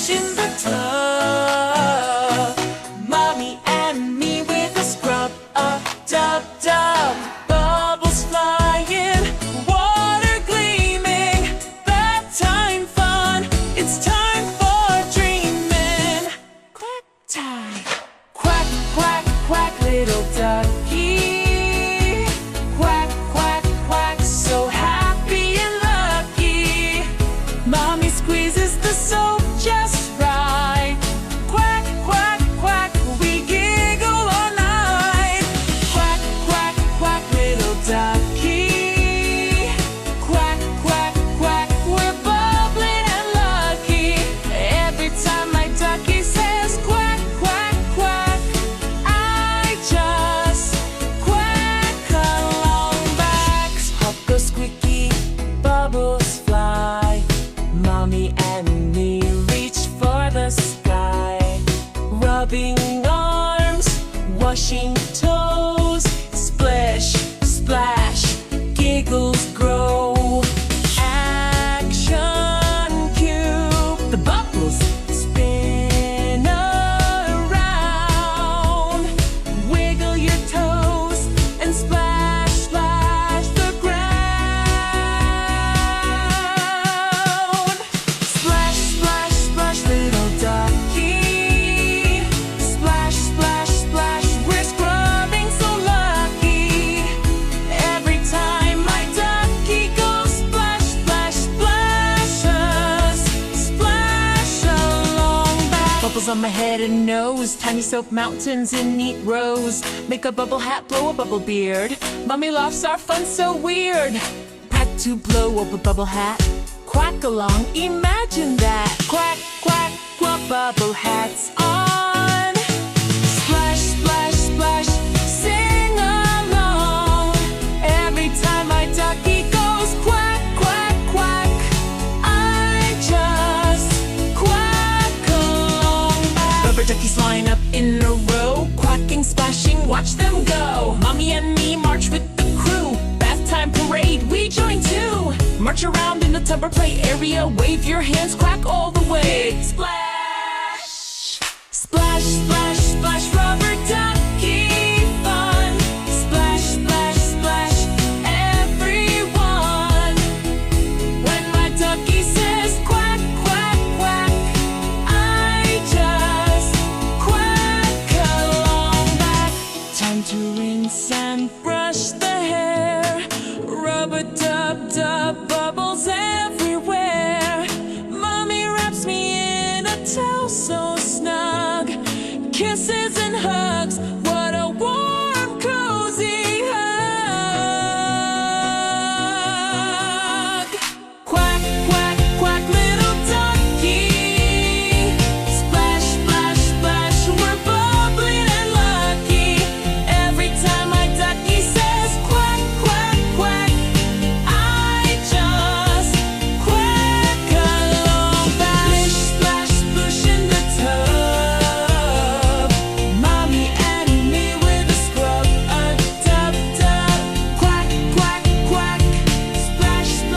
splash in the tub. Mommy and me with a scrub, a dub dub. Bubbles flying, water gleaming. Bedtime fun, it's time for dreaming. Quack time. Quack, quack, quack, little ducky. Quack, quack, quack, so happy and lucky. Mommy squeezes the soap just right. Quack, quack, quack, we giggle all night. Quack, quack, quack, little ducky. Quack, quack, quack, we're bubbling and lucky. Every time my ducky says quack, quack, quack, I just quack along back. Hop goes squeaky, bubbles fly. Mommy and me reach for the sky. Rubbing arms, washing toes. Splish, splash, giggles grow. Action cue, the bubbles spin around. Wiggle your toes and splash, splash the ground. Splash, splash, splash, little ducky. Splash, splash, splash, we're scrubbing so lucky. Every time my ducky goes splash, splash, splashes, splash along back. Bubbles on my head and nose, tiny soap mountains in neat rows. Make a bubble hat, blow a bubble beard. Mommy laughs are fun so weird. Pack to blow up a bubble hat. Quack along, imagine that. Quack, quack, quack, bubble hats on. Splash, splash, splash, sing along. Every time my ducky goes quack, quack, quack, I just quack along back. Rubber duckies line up in a row, quacking, splashing, watch them go. Mommy and me march with the crew. Bath time parade, we join too. March around in the tub or play area. Wave your hands, quack all the way. Splash, splash, splash.